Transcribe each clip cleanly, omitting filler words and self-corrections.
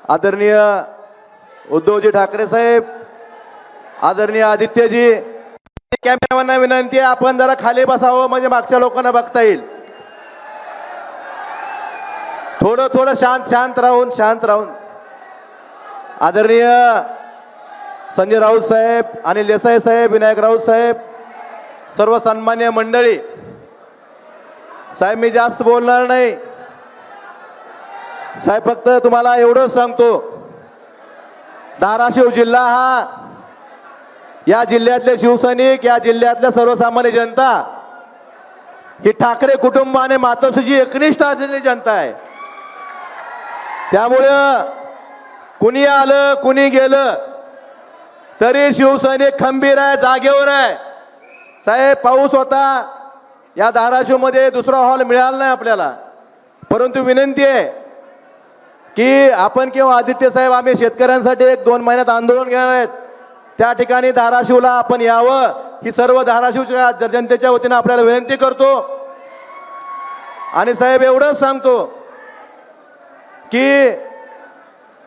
आदरणीय उद्धवजी ठाकरे साहेब, आदरणीय आदित्यजी, कॅमेरामॅनना विनंती आहे आपण जरा खाली बसावं म्हणजे मागच्या लोकांना बघता येईल. थोडं शांत राहून आदरणीय संजय राऊत साहेब, अनिल देसाई साहेब, विनायक राऊत साहेब, सर्व सन्मान्य मंडळी साहेब, मी जास्त बोलणार नाही साहेब, फक्त तुम्हाला एवढंच सांगतो, धाराशिव जिल्हा हा या जिल्ह्यातले शिवसैनिक, या जिल्ह्यातल्या सर्वसामान्य जनता ही ठाकरे कुटुंब आणि मातोश्रीची एकनिष्ठ असलेली जनता आहे. त्यामुळं कुणी आलं कुणी गेलं तरी शिवसैनिक खंबीर आहे, जागेवर आहे. साहेब, पाऊस होता या धाराशिव मध्ये, दुसरा हॉल मिळाला नाही आपल्याला, परंतु विनंती आहे की आपण किंवा आदित्य साहेब आम्ही शेतकऱ्यांसाठी 1-2 महिन्यात आंदोलन घेणार आहेत. त्या ठिकाणी धाराशिवला आपण यावं ही सर्व धाराशिवच्या जनतेच्या वतीने आपल्याला विनंती करतो. आणि साहेब एवढंच सांगतो की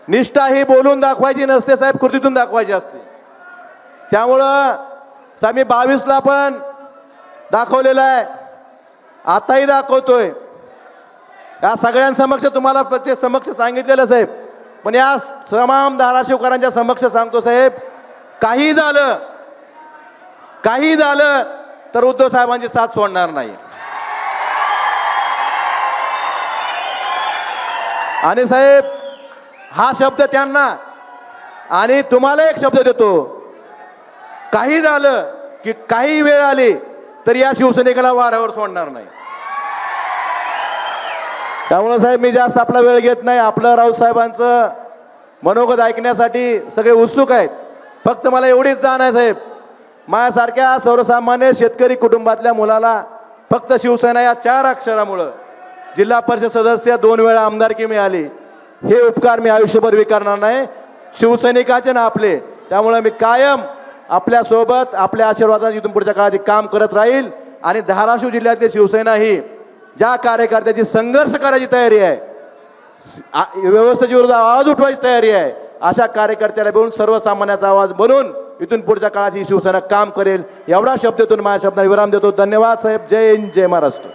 निष्ठा ही बोलून दाखवायची नसते साहेब, कृतीतून दाखवायची असते. त्यामुळं साहेब मी 22ला पण दाखवलेलं आहे, आताही दाखवतोय, या सगळ्यांसमक्ष तुम्हाला प्रत्येक समक्ष सांगितलेलं साहेब, पण या तमाम धाराशिवकरांच्या समक्ष सांगतो साहेब, काही झालं तर उद्धव साहेबांची साथ सोडणार नाही. आणि साहेब हा शब्द त्यांना आणि तुम्हाला एक शब्द देतो, काही झालं की काही वेळ आली तर या शिवसैनिकाला वाऱ्यावर सोडणार नाही. त्यामुळे साहेब मी जास्त आपला वेळ घेत नाही. आपलं राऊत साहेबांचं मनोगत ऐकण्यासाठी सगळे उत्सुक आहेत. फक्त मला एवढीच जाण आहे साहेब, माझ्यासारख्या सर्वसामान्य शेतकरी कुटुंबातल्या मुलाला फक्त शिवसेना या 4 अक्षरामुळं जिल्हा परिषद सदस्य 2 वेळा आमदारकी मिळाली, हे उपकार मी आयुष्यभर विकारणार नाही, शिवसैनिकाचे ना आपले. त्यामुळे मी कायम आपल्या सोबत आपल्या आशीर्वादाने इथून पुढच्या काळात काम करत राहील. आणि धाराशिव जिल्ह्यातली शिवसेना ही ज्या कार्यकर्त्याची संघर्ष करायची तयारी आहे, व्यवस्थेच्या विरोधात आवाज उठवायची तयारी आहे, अशा कार्यकर्त्याला घेऊन सर्वसामान्याचा आवाज बनून इथून पुढच्या काळात ही शिवसेना काम करेल. एवढा शब्दातून माझ्या शब्दाला विराम देतो. धन्यवाद साहेब. जय हिंद, जय महाराष्ट्र.